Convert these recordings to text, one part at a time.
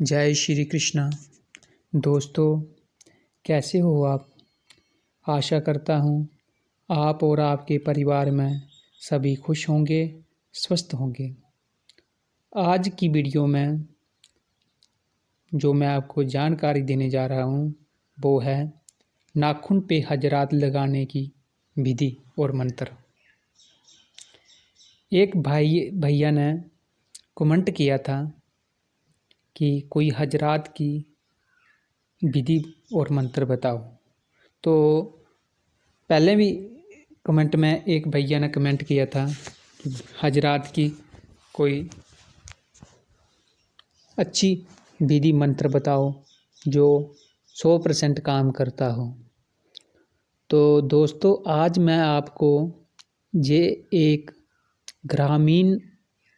जय श्री कृष्णा। दोस्तों, कैसे हो आप? आशा करता हूँ आप और आपके परिवार में सभी खुश होंगे, स्वस्थ होंगे। आज की वीडियो में जो मैं आपको जानकारी देने जा रहा हूँ वो है नाखून पे हजरात लगाने की विधि और मंत्र। एक भैया ने कमेंट किया था कि कोई हजरात की विधि और मंत्र बताओ। तो पहले भी कमेंट में एक भैया ने कमेंट किया था कि हजरात की कोई अच्छी विधि मंत्र बताओ जो 100% काम करता हो। तो दोस्तों, आज मैं आपको ये एक ग्रामीण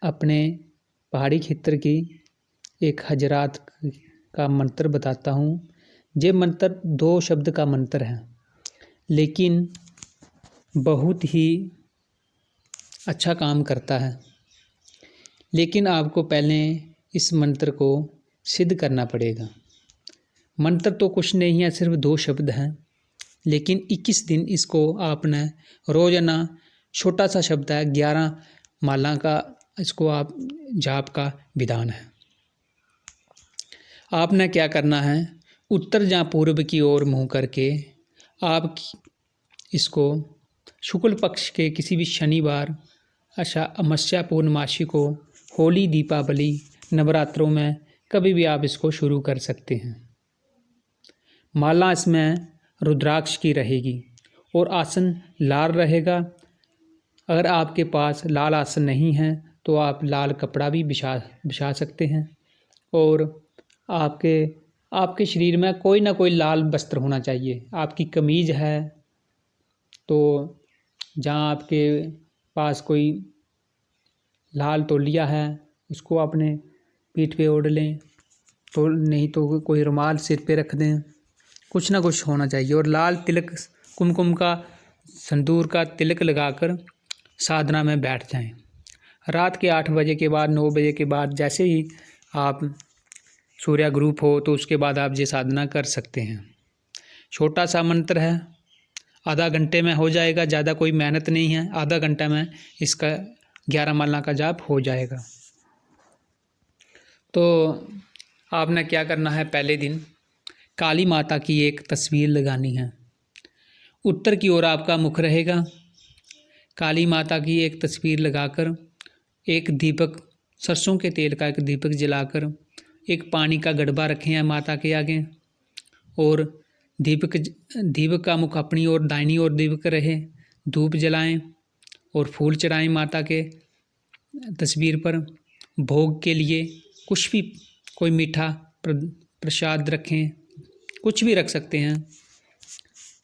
अपने पहाड़ी क्षेत्र की एक हजरात का मंत्र बताता हूँ। ये मंत्र 2 शब्द का मंत्र है, लेकिन बहुत ही अच्छा काम करता है। लेकिन आपको पहले इस मंत्र को सिद्ध करना पड़ेगा। मंत्र तो कुछ नहीं है, सिर्फ 2 शब्द हैं, लेकिन 21 दिन इसको आपने रोजाना, छोटा सा शब्द है, 11 माला का इसको आप जाप का विधान है। आपने क्या करना है, उत्तर या पूर्व की ओर मुँह करके आप इसको शुक्ल पक्ष के किसी भी शनिवार, अमावस्या, पूर्णमासी को, होली, दीपावली, नवरात्रों में कभी भी आप इसको शुरू कर सकते हैं। माला इसमें रुद्राक्ष की रहेगी और आसन लाल रहेगा। अगर आपके पास लाल आसन नहीं है तो आप लाल कपड़ा भी बिछा सकते हैं। और आपके शरीर में कोई ना कोई लाल वस्त्र होना चाहिए। आपकी कमीज़ है तो जहाँ आपके पास कोई लाल तौलिया है उसको अपने पीठ पे ओढ़ लें, तो नहीं तो कोई रुमाल सिर पे रख दें। कुछ ना कुछ होना चाहिए। और लाल तिलक, कुमकुम का, सिंदूर का तिलक लगाकर साधना में बैठ जाएं। रात के 8 बजे के बाद, 9 बजे के बाद, जैसे ही आप सूर्य ग्रुप हो तो उसके बाद आप ये साधना कर सकते हैं। छोटा सा मंत्र है, आधा घंटे में हो जाएगा। ज़्यादा कोई मेहनत नहीं है, आधा घंटा में इसका 11 माला का जाप हो जाएगा। तो आपने क्या करना है, पहले दिन काली माता की एक तस्वीर लगानी है। उत्तर की ओर आपका मुख रहेगा। काली माता की एक तस्वीर लगाकर एक दीपक, सरसों के तेल का एक दीपक जलाकर एक पानी का गड़बा रखें हैं माता के आगे। और दीपक का मुख अपनी ओर, दाहिनी ओर दीपक रहे। धूप जलाएं और फूल चढ़ाएं माता के तस्वीर पर। भोग के लिए कुछ भी, कोई मीठा प्रसाद रखें, कुछ भी रख सकते हैं।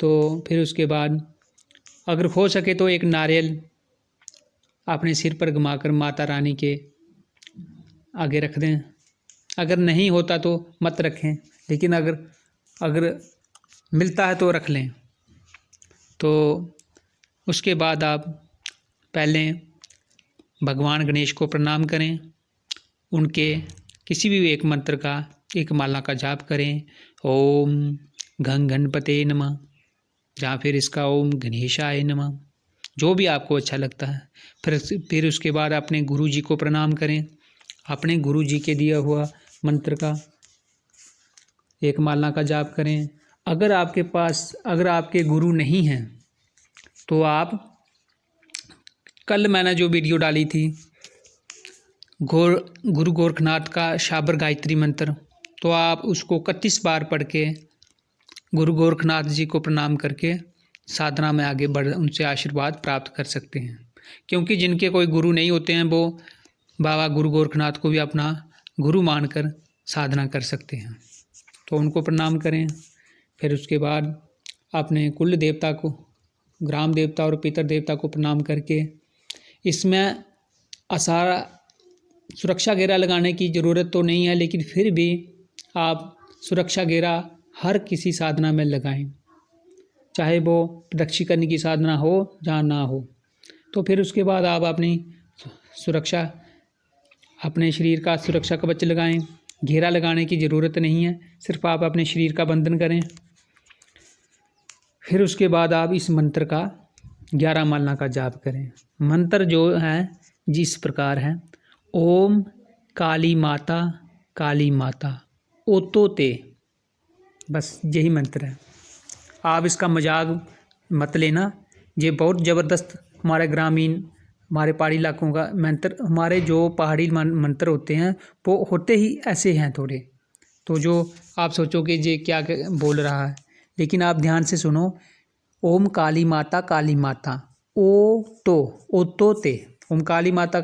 तो फिर उसके बाद अगर हो सके तो एक नारियल अपने सिर पर घुमाकर माता रानी के आगे रख दें। अगर नहीं होता तो मत रखें, लेकिन अगर मिलता है तो रख लें। तो उसके बाद आप पहले भगवान गणेश को प्रणाम करें। उनके किसी भी एक मंत्र का, एक माला का जाप करें। ओम घं गणपते नमः, या फिर इसका ओम गणेशाय नमः, जो भी आपको अच्छा लगता है। फिर उसके बाद अपने गुरु जी को प्रणाम करें। अपने गुरु जी के दिया हुआ मंत्र का एक माला का जाप करें। अगर आपके गुरु नहीं हैं तो आप, कल मैंने जो वीडियो डाली थी गुरु गोरखनाथ का शाबर गायत्री मंत्र, तो आप उसको 31 बार पढ़ के गुरु गोरखनाथ जी को प्रणाम करके साधना में आगे बढ़, उनसे आशीर्वाद प्राप्त कर सकते हैं। क्योंकि जिनके कोई गुरु नहीं होते हैं वो बाबा गुरु गोरखनाथ को भी अपना गुरु मानकर साधना कर सकते हैं। तो उनको प्रणाम करें। फिर उसके बाद अपने कुल देवता को, ग्राम देवता और पितर देवता को प्रणाम करके, इसमें सुरक्षा घेरा लगाने की ज़रूरत तो नहीं है, लेकिन फिर भी आप सुरक्षा घेरा हर किसी साधना में लगाएं, चाहे वो प्रदक्षिण करने की साधना हो या ना हो। तो फिर उसके बाद आप अपनी सुरक्षा, अपने शरीर का सुरक्षा कवच लगाएं। घेरा लगाने की ज़रूरत नहीं है, सिर्फ आप अपने शरीर का बंधन करें। फिर उसके बाद आप इस मंत्र का 11 माला का जाप करें। मंत्र जो है जिस प्रकार है, ओम काली माता काली माता ओतोते, बस यही मंत्र है। आप इसका मजाक मत लेना, ये बहुत ज़बरदस्त हमारे ग्रामीण, हमारे पहाड़ी इलाकों का मंत्र, हमारे जो पहाड़ी मंत्र होते हैं वो होते ही ऐसे हैं थोड़े, तो जो आप सोचोगे ये क्या बोल रहा है, लेकिन आप ध्यान से सुनो। ओम काली माता ओ तो ते, ओम काली माता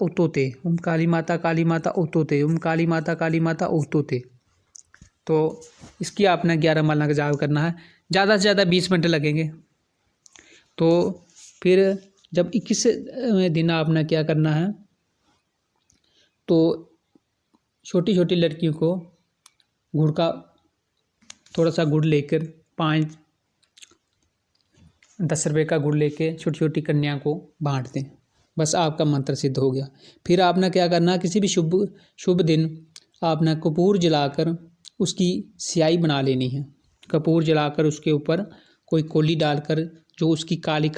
ओतो ते, ओम काली माता ओतो ते, ओम काली माता ओतो ते। तो इसकी आपने 11 माला का जाप करना है, ज़्यादा से ज़्यादा 20 मिनट लगेंगे। तो फिर जब 21वें दिन आपने क्या करना है, तो छोटी छोटी लड़कियों को गुड़ का थोड़ा सा गुड़ लेकर 5-10 रुपये का गुड़ लेके छोटी छोटी कन्या को बांट दें, बस आपका मंत्र सिद्ध हो गया। फिर आपने क्या करना, किसी भी शुभ दिन आपने कपूर जलाकर उसकी स्याही बना लेनी है। कपूर जलाकर उसके ऊपर कोई कोली डालकर जो उसकी कालिक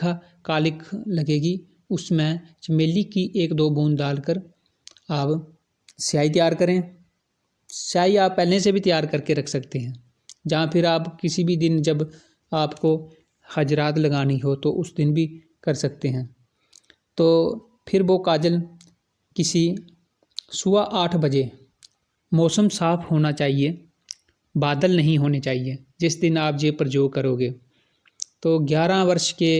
लगेगी, उसमें चमेली की 1-2 बूंद डालकर आप स्याही तैयार करें। स्याही आप पहले से भी तैयार करके रख सकते हैं, जहाँ फिर आप किसी भी दिन जब आपको हजरात लगानी हो तो उस दिन भी कर सकते हैं। तो फिर वो काजल किसी 8:15 बजे, मौसम साफ़ होना चाहिए, बादल नहीं होने चाहिए जिस दिन आप ये प्रयोग करोगे। तो 11 वर्ष के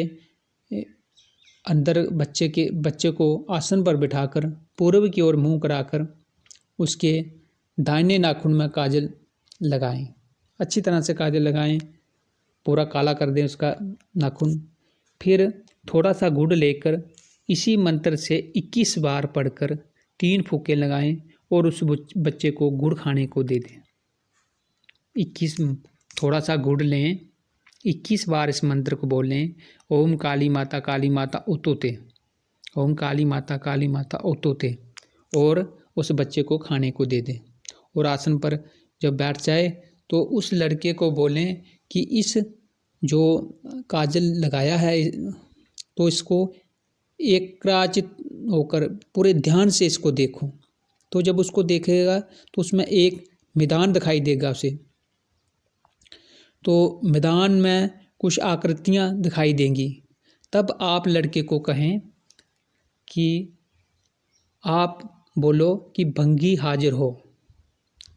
अंदर बच्चे को आसन पर बिठाकर पूर्व की ओर मुंह कराकर उसके दाहिने नाखून में काजल लगाएं, अच्छी तरह से काजल लगाएं, पूरा काला कर दें उसका नाखून। फिर थोड़ा सा गुड़ लेकर इसी मंत्र से 21 बार पढ़कर 3 फूंके लगाएं और उस बच्चे को गुड़ खाने को दे दें। 21 थोड़ा सा गुड़ लें, 21 बार इस मंत्र को बोलें, ओम काली माता ओतोते, ओम काली माता ओतोते, और उस बच्चे को खाने को दे दें। और आसन पर जब बैठ जाए तो उस लड़के को बोलें कि इस जो काजल लगाया है तो इसको एकाग्रचित होकर पूरे ध्यान से इसको देखो। तो जब उसको देखेगा तो उसमें एक मैदान दिखाई देगा उसे, तो मैदान में कुछ आकृतियाँ दिखाई देंगी। तब आप लड़के को कहें कि आप बोलो कि भंगी हाजिर हो।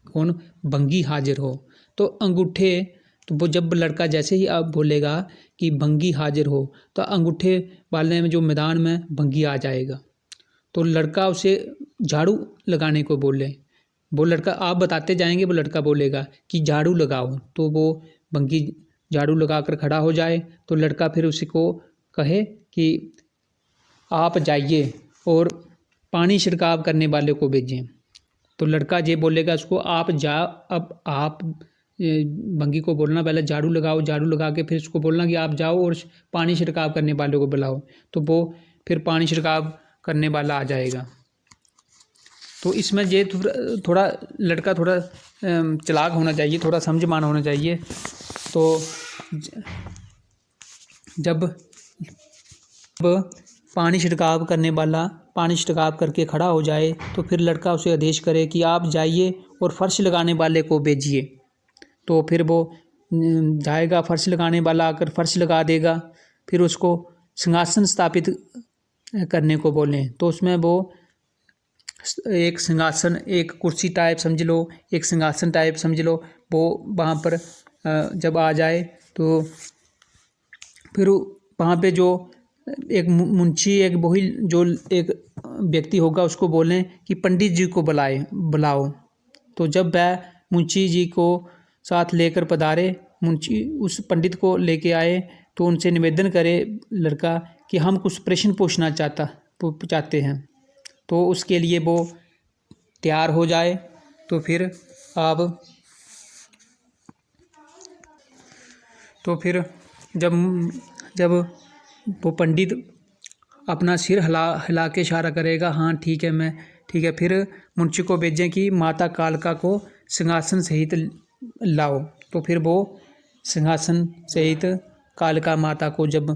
कौन? भंगी हाजिर हो। तो अंगूठे, तो वो जब लड़का जैसे ही आप बोलेगा कि भंगी हाजिर हो तो अंगूठे वाले में जो मैदान में भंगी आ जाएगा। तो लड़का उसे झाड़ू लगाने को बोले, वो लड़का, आप बताते जाएंगे, वो लड़का बोलेगा कि झाड़ू लगाओ, तो वो भंगी झाड़ू लगाकर खड़ा हो जाए। तो लड़का फिर उसी को कहे कि आप जाइए और पानी छिड़काव करने वाले को भेजें। तो लड़का ये बोलेगा उसको, आप जा, अब आप भंगी को बोलना पहले झाड़ू लगाओ, झाड़ू लगा के फिर उसको बोलना कि आप जाओ और पानी छिड़काव करने वाले को बुलाओ। तो वो फिर पानी छिड़काव करने वाला आ जाएगा। तो इसमें ये थोड़ा लड़का थोड़ा चालाक होना चाहिए, थोड़ा समझमान होना चाहिए। तो जब पानी छिड़काव करने वाला पानी छिड़काव करके खड़ा हो जाए तो फिर लड़का उसे आदेश करे कि आप जाइए और फर्श लगाने वाले को भेजिए। तो फिर वो जाएगा, फर्श लगाने वाला आकर फर्श लगा देगा। फिर उसको सिंहासन स्थापित करने को बोलें, तो उसमें वो एक सिंहासन, एक कुर्सी टाइप समझ लो, एक सिंहासन टाइप समझ लो, वो वहाँ पर जब आ जाए तो फिर वहाँ पे जो एक मुंशी, एक वही जो एक व्यक्ति होगा उसको बोलें कि पंडित जी को बुलाओ। तो जब वह मुंशी जी को साथ लेकर पधारे, मुंशी उस पंडित को लेके आए तो उनसे निवेदन करे लड़का कि हम कुछ प्रश्न पूछना चाहते हैं। तो उसके लिए वो तैयार हो जाए। तो फिर जब वो पंडित अपना सिर हिला के इशारा करेगा, हाँ ठीक है, मैं ठीक है। फिर मुंशी को भेजें कि माता कालका को सिंहासन सहित लाओ। तो फिर वो सिंहासन सहित कालका माता को जब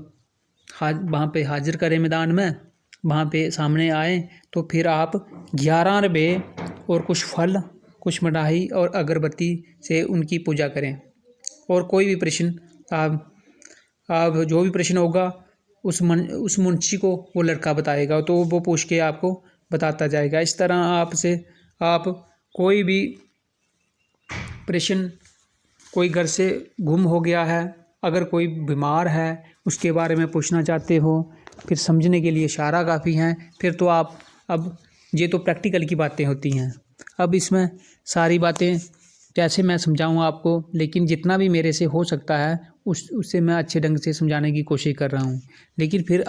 वहाँ पे हाजिर करें मैदान में, वहाँ पे सामने आए, तो फिर आप 11 रुपये और कुछ फल, कुछ मिठाई और अगरबत्ती से उनकी पूजा करें। और कोई भी प्रश्न आप जो भी प्रश्न होगा उस मुंशी को वो लड़का बताएगा, तो वो पूछ के आपको बताता जाएगा। इस तरह आप कोई भी प्रश्न, कोई घर से गुम हो गया है, अगर कोई बीमार है उसके बारे में पूछना चाहते हो, फिर समझने के लिए इशारा काफ़ी हैं। फिर तो आप अब ये तो प्रैक्टिकल की बातें होती हैं। अब इसमें सारी बातें कैसे मैं समझाऊँ आपको, लेकिन जितना भी मेरे से हो सकता है उससे मैं अच्छे ढंग से समझाने की कोशिश कर रहा हूँ। लेकिन फिर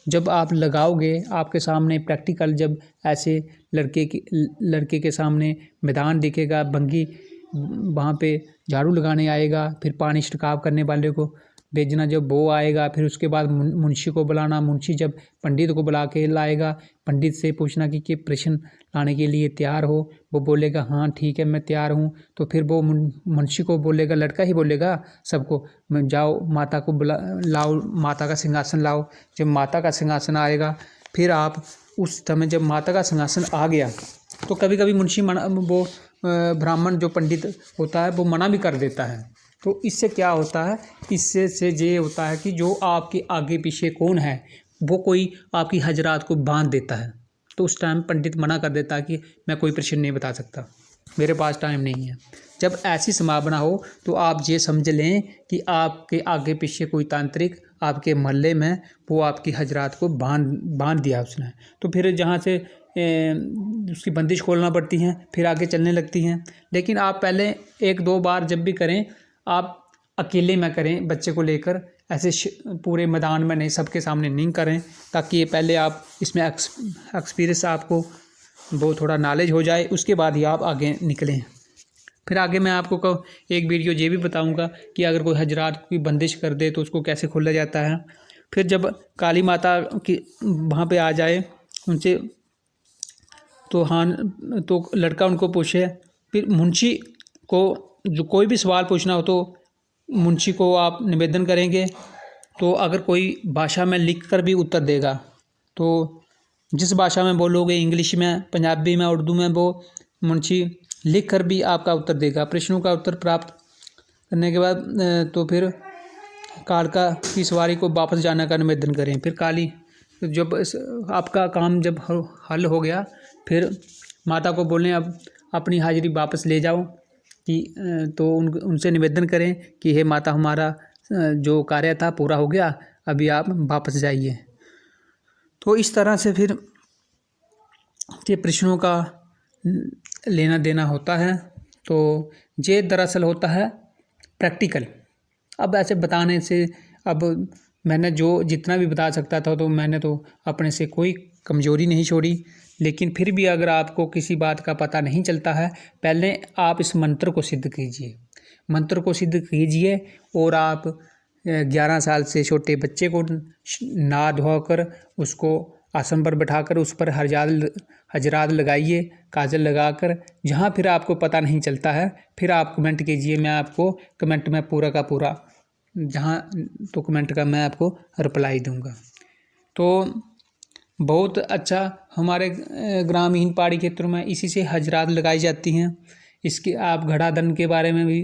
जब आप लगाओगे, आपके सामने प्रैक्टिकल, जब ऐसे लड़के के सामने मैदान दिखेगा, बंगी वहाँ पे झाड़ू लगाने आएगा, फिर पानी छिड़काव करने वाले को भेजना, जब वो आएगा, फिर उसके बाद मुंशी को बुलाना, मुंशी जब पंडित को बुला के लाएगा, पंडित से पूछना कि प्रश्न लाने के लिए तैयार हो, वो बोलेगा हाँ ठीक है मैं तैयार हूँ। तो फिर वो मुंशी को बोलेगा, लड़का ही बोलेगा सबको, जाओ माता को लाओ, माता का सिंहासन लाओ। जब माता का सिंहासन आएगा, फिर आप उस समय जब माता का सिंहासन आ गया, तो कभी कभी मुंशी वो ब्राह्मण जो पंडित होता है वो मना भी कर देता है। तो इससे क्या होता है, इससे ये होता है कि जो आपके आगे पीछे कौन है वो कोई आपकी हजरात को बांध देता है। तो उस टाइम पंडित मना कर देता है कि मैं कोई प्रश्न नहीं बता सकता, मेरे पास टाइम नहीं है। जब ऐसी संभावना हो तो आप ये समझ लें कि आपके आगे पीछे कोई तांत्रिक आपके मोहल्ले में वो आपकी हजरात को बांध दिया उसने। तो फिर जहाँ से उसकी बंदिश खोलना पड़ती हैं, फिर आगे चलने लगती हैं। लेकिन आप पहले 1-2 बार जब भी करें, आप अकेले में करें बच्चे को लेकर, ऐसे पूरे मैदान में नहीं, सबके सामने नहीं करें, ताकि ये पहले आप इसमें एक्सपीरियंस आपको वो थोड़ा नॉलेज हो जाए, उसके बाद ही आप आगे निकलें। फिर आगे मैं आपको एक वीडियो ये भी बताऊंगा कि अगर कोई हजरात की बंदिश कर दे तो उसको कैसे खोला जाता है। फिर जब काली माता की वहाँ पे आ जाए उनसे, तो हाँ, तो लड़का उनको पूछे। फिर मुंशी को जो कोई भी सवाल पूछना हो तो मुंशी को आप निवेदन करेंगे, तो अगर कोई भाषा में लिख कर भी उत्तर देगा, तो जिस भाषा में बोलोगे, इंग्लिश में, पंजाबी में, उर्दू में, वो मुंशी लिख कर भी आपका उत्तर देगा। प्रश्नों का उत्तर प्राप्त करने के बाद तो फिर कालका की सवारी को वापस जाने का निवेदन करें। फिर काली जब आपका काम जब हल हो गया, फिर माता को बोलें अब अपनी हाजिरी वापस ले जाओ कि तो उनसे निवेदन करें कि हे माता, हमारा जो कार्य था पूरा हो गया, अभी आप वापस जाइए। तो इस तरह से फिर ये प्रश्नों का लेना देना होता है। तो ये दरअसल होता है प्रैक्टिकल। अब ऐसे बताने से, अब मैंने जो जितना भी बता सकता था तो मैंने तो अपने से कोई कमज़ोरी नहीं छोड़ी। लेकिन फिर भी अगर आपको किसी बात का पता नहीं चलता है, पहले आप इस मंत्र को सिद्ध कीजिए, मंत्र को सिद्ध कीजिए। और आप 11 साल से छोटे बच्चे को नहा धोकर उसको आसन पर बैठाकर उस पर हजरात लगाइए, काजल लगाकर। जहाँ फिर आपको पता नहीं चलता है, फिर आप कमेंट कीजिए, मैं आपको कमेंट में पूरा का पूरा जहाँ तो कमेंट का मैं आपको रिप्लाई दूंगा। तो बहुत अच्छा हमारे ग्रामीण पहाड़ी क्षेत्रों में इसी से हजरात लगाई जाती हैं। इसके आप घड़ाधन के बारे में भी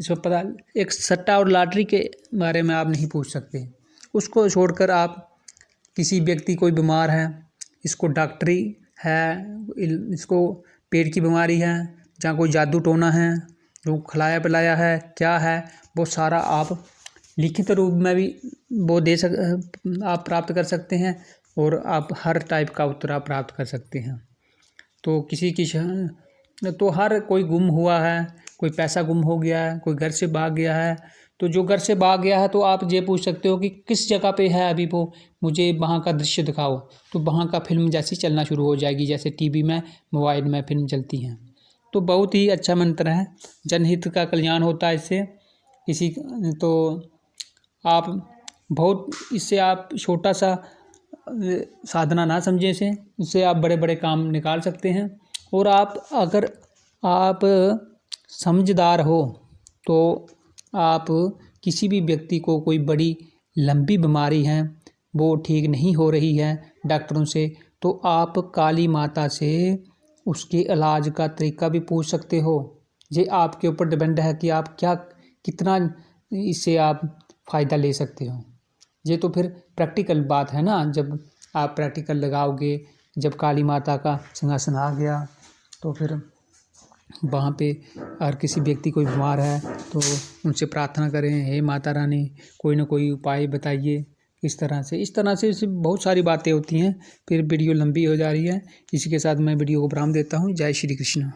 इसमें पता, एक सट्टा और लॉटरी के बारे में आप नहीं पूछ सकते। उसको छोड़कर आप किसी व्यक्ति कोई बीमार है, इसको डॉक्टरी है, इसको पेट की बीमारी है, जहाँ कोई जादू टोना है, जो खिलाया पिलाया है, क्या है, वो सारा आप लिखित रूप में भी वो आप प्राप्त कर सकते हैं। और आप हर टाइप का उत्तर आप प्राप्त कर सकते हैं। तो किसी की तो हर कोई गुम हुआ है, कोई पैसा गुम हो गया है, कोई घर से भाग गया है, तो जो घर से भाग गया है तो आप ये पूछ सकते हो कि किस जगह पे है अभी वो, मुझे वहाँ का दृश्य दिखाओ। तो वहाँ का फिल्म जैसी चलना शुरू हो जाएगी, जैसे टीवी में, मोबाइल में फिल्म चलती हैं। तो बहुत ही अच्छा मंत्र है, जनहित का कल्याण होता है इससे। तो आप बहुत इससे आप छोटा सा साधना ना समझें इससे आप बड़े बड़े काम निकाल सकते हैं। और अगर आप समझदार हो तो आप किसी भी व्यक्ति को कोई बड़ी लंबी बीमारी है वो ठीक नहीं हो रही है डॉक्टरों से, तो आप काली माता से उसके इलाज का तरीका भी पूछ सकते हो। ये आपके ऊपर डिपेंड है कि आप कितना इससे आप फ़ायदा ले सकते हो। ये तो फिर प्रैक्टिकल बात है ना, जब आप प्रैक्टिकल लगाओगे, जब काली माता का सिंहासन आ गया तो फिर वहाँ पे अगर किसी व्यक्ति कोई बीमार है तो उनसे प्रार्थना करें, हे माता रानी कोई ना कोई उपाय बताइए। इस तरह से बहुत सारी बातें होती हैं। फिर वीडियो लंबी हो जा रही है, इसी के साथ मैं वीडियो को विराम देता हूँ। जय श्री कृष्ण।